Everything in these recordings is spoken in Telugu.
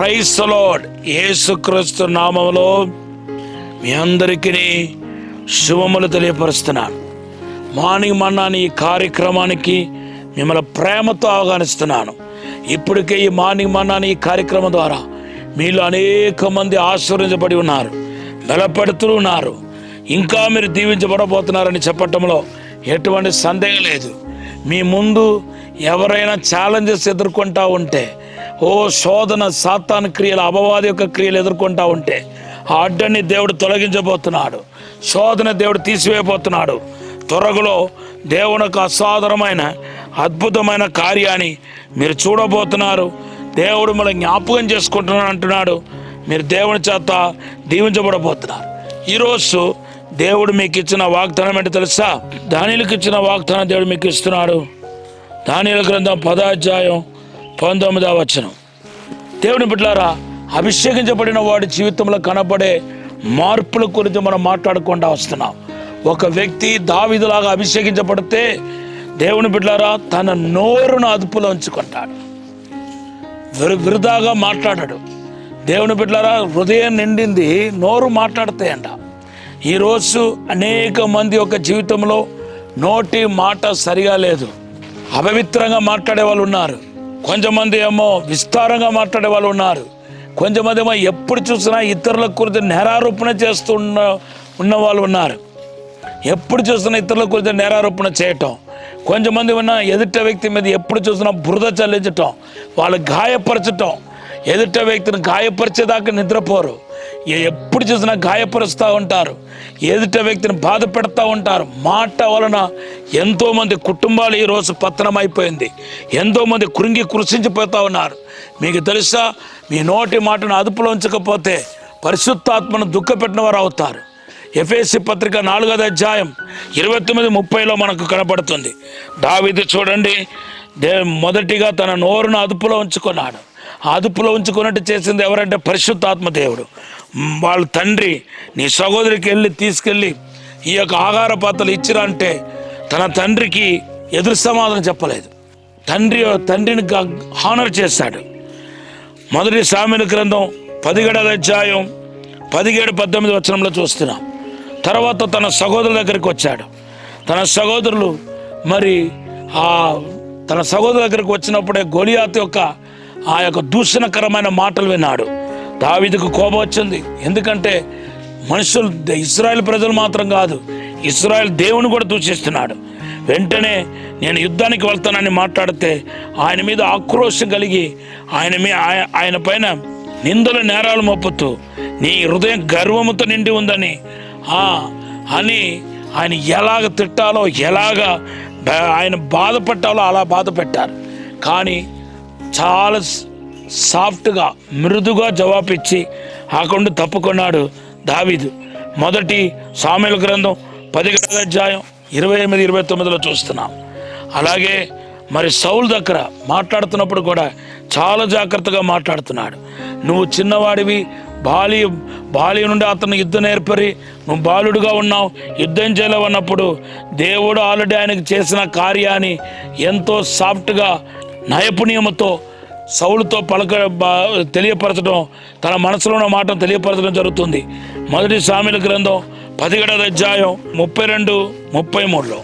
Praise the lord. యేసుక్రీస్తు నామములో మీ అందరికీ శుభములు తెలియపరుస్తున్నాను. మార్నింగ్ మన్నా ఈ కార్యక్రమానికి మిమ్మల్ని ప్రేమతో ఆహ్వానిస్తున్నాను. ఇప్పటికే ఈ మార్నింగ్ మన్నా ఈ కార్యక్రమం ద్వారా మీలో అనేక మంది ఆశీర్వదించబడి ఉన్నారు, బలపడుతూ ఉన్నారు. ఇంకా మీరు దీవించబడబోతున్నారని చెప్పటంలో ఎటువంటి సందేహం లేదు. మీ ముందు ఎవరైనా ఛాలెంజెస్ ఎదుర్కొంటా ఉంటే, శోధన, సాతాను క్రియలు, అపవాది యొక్క క్రియలు ఎదుర్కొంటా ఉంటే ఆ అడ్డాన్ని దేవుడు తొలగించబోతున్నాడు. శోధన దేవుడు తీసివేయబోతున్నాడు. త్వరలో దేవుని యొక్క అసాధారణమైన అద్భుతమైన కార్యాన్ని మీరు చూడబోతున్నారు. దేవుడు మిమ్మల్ని జ్ఞాపకం చేసుకుంటున్నాను అంటున్నాడు. మీరు దేవుని చేత దీవించబడబోతున్నారు. ఈరోజు దేవుడు మీకు ఇచ్చిన వాగ్దానం ఏంటో తెలుసా? దానియేలుకి ఇచ్చిన వాగ్దానం దేవుడు మీకు ఇస్తున్నాడు. దానియేలు గ్రంథం 10వ అధ్యాయం 19వ వచనం. దేవుని బిడ్డలారా, అభిషేకించబడిన వాడి జీవితంలో కనబడే మార్పుల గురించి మనం మాట్లాడకుండా వస్తున్నాం. ఒక వ్యక్తి దావీదులాగా అభిషేకించబడితే దేవుని బిడ్డలారా తన నోరును అదుపులో ఉంచుకుంటాడు, వృధాగా మాట్లాడాడు. దేవుని బిడ్డలారా, హృదయం నిండింది నోరు మాట్లాడతాయంట. ఈరోజు అనేక మంది యొక్క జీవితంలో నోటి మాట సరిగా లేదు. అపవిత్రంగా మాట్లాడే వాళ్ళు ఉన్నారు. కొంతమంది ఏమో విస్తారంగా మాట్లాడే వాళ్ళు ఉన్నారు. కొంతమంది ఏమో ఎప్పుడు చూసినా ఇతరుల గురించి నేరారోపణ చేస్తూ ఉన్న వాళ్ళు ఉన్నారు. ఎప్పుడు చూసినా ఇతరుల గురించి నేరారోపణ చేయటం. కొంతమంది ఉన్న ఎదుట వ్యక్తి మీద ఎప్పుడు చూసినా బురద చల్లించటం, వాళ్ళు గాయపరచటం. ఎదుట వ్యక్తిని గాయపరిచేదాకా నిద్రపోరు. ఎప్పుడు చూసినా గాయపరుస్తూ ఉంటారు. ఎదుట వ్యక్తిని బాధ పెడతా ఉంటారు. మాట వలన ఎంతోమంది కుటుంబాలు ఈరోజు పతనం అయిపోయింది. ఎంతోమంది కృషించిపోతూ ఉన్నారు. మీకు తెలుసా, మీ నోటి మాటను అదుపులో ఉంచకపోతే పరిశుద్ధాత్మను దుఃఖపెట్టిన వారు అవుతారు. ఎఫెసీ పత్రిక 4వ అధ్యాయం 29-30లో మనకు కనపడుతుంది. దావీదు చూడండి, మొదటిగా తన నోరును అదుపులో ఉంచుకున్నాడు. అదుపులో ఉంచుకున్నట్టు చేసింది ఎవరంటే పరిశుద్ధాత్మ దేవుడు. వాళ్ళ తండ్రి, నీ సహోదరికి తీసుకెళ్ళి ఈ యొక్క ఆహార పాత్రలు ఇచ్చిరా అంటే తన తండ్రికి ఎదురు సమాధానం చెప్పలేదు. తండ్రిని హానర్ చేశాడు. మొదటి సామెతల గ్రంథం 17వ అధ్యాయం 17-18 వచనంలో చూస్తున్నాం. తర్వాత తన సహోదరుల దగ్గరికి వచ్చాడు. తన సహోదరుల దగ్గరికి వచ్చినప్పుడే గొలియాతు యొక్క ఆ యొక్క దూషణకరమైన మాటలు విన్నాడు. దావీదుకు కోపం వచ్చింది. ఎందుకంటే మనుషులు, ఇశ్రాయేల్ ప్రజలు మాత్రం కాదు, ఇశ్రాయేల్ దేవుని కూడా దూషిస్తున్నాడు. వెంటనే నేను యుద్ధానికి వెళ్తానని మాట్లాడితే ఆయన మీద ఆక్రోశం కలిగి ఆయన పైన నిందల నేరాలు మోపుతూ నీ హృదయం గర్వముతో నిండి ఉందని అని ఆయన ఎలాగ తిట్టాలో, ఎలాగ ఆయన బాధ పెట్టాలో అలా బాధ పెట్టారు. కానీ చాలా సాఫ్ట్గా, మృదుగా జవాబిచ్చి ఆకుండా తప్పుకున్నాడు దావీదు. మొదటి సామెతల గ్రంథం 17వ అధ్యాయం 28-29లో చూస్తున్నాం. అలాగే సౌలు దగ్గర మాట్లాడుతున్నప్పుడు కూడా చాలా జాగ్రత్తగా మాట్లాడుతున్నాడు. నువ్వు చిన్నవాడివి, బాల్య నుండి అతను యుద్ధం నేర్పరి, నువ్వు బాలుడుగా ఉన్నావు, యుద్ధం చేయలేవన్నప్పుడు దేవుడు ఆల్రెడీ ఆయనకు చేసిన కార్యాన్ని ఎంతో సాఫ్ట్గా, నైపుణ్యంతో సౌలుతో తెలియపరచడం, తన మనసులో ఉన్న మాటను తెలియపరచడం జరుగుతుంది. మొదటి సామెతల గ్రంథం 17వ అధ్యాయం 32-33లో.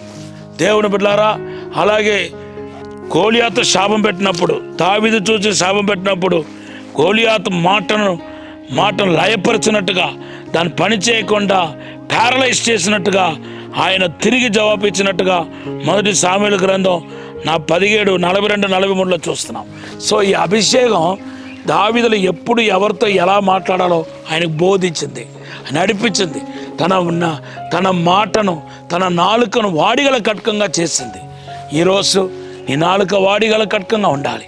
దేవుని బిడ్డలారా, అలాగే గోలియాతు శాపం పెట్టినప్పుడు, దావీదు చూసి శాపం పెట్టినప్పుడు గోలియాతు మాటను లయపరిచినట్టుగా, దాన్ని పని చేయకుండా ప్యారలైజ్ చేసినట్టుగా ఆయన తిరిగి జవాబు ఇచ్చినట్టుగా మొదటి సామెతల గ్రంథం 17:42-43లో చూస్తున్నాం. సో ఈ అభిషేకం దావీదులు ఎప్పుడు ఎవరితో ఎలా మాట్లాడాలో ఆయనకు బోధించింది, నడిపించింది. తన మాటను, తన నాలుకను వాడిగల కట్కంగా చేసింది. ఈరోజు నీ నాలుక వాడిగల కట్కంగా ఉండాలి.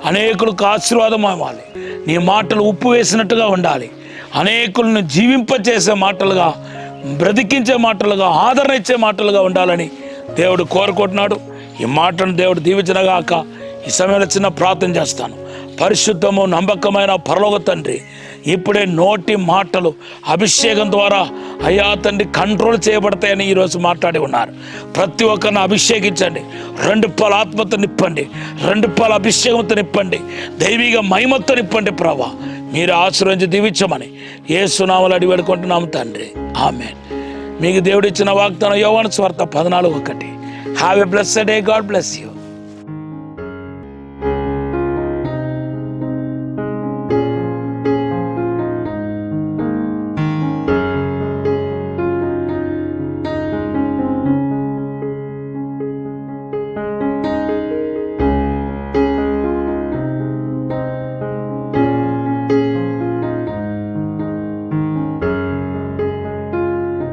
అనేకులకు ఆశీర్వాదం అవ్వాలి. నీ మాటలు ఉప్పు వేసినట్టుగా ఉండాలి. అనేకులను జీవింపచేసే మాటలుగా, బ్రతికించే మాటలుగా, ఆదరణ ఇచ్చే మాటలుగా ఉండాలని దేవుడు కోరుకుంటున్నాడు. ఈ మాటను దేవుడు దీవించనగాక. ఈ సమయంలో చిన్న ప్రార్థన చేస్తాను. పరిశుద్ధము నమ్మకమైన పరలోక తండ్రి, ఇప్పుడే నోటి మాటలు అభిషేకం ద్వారా అయ్యా తండ్రి కంట్రోల్ చేయబడతాయని ఈరోజు మాట్లాడి ఉన్నారు. ప్రతి ఒక్కరిని అభిషేకించండి. 2 పాల ఆత్మతో నింపండి, 2 పాల అభిషేకంతో నింపండి, దైవిక మహిమతో నింపండి. ప్రభా, మీరు ఆశీర్వదించి దీవించమని యేసు నామములో అడిగి వేడుకుంటున్నాము తండ్రి, ఆమేన్. మీకు దేవుడిచ్చిన వాగ్దానం యోహాను సువార్త 14:1. Have a blessed day. God bless you.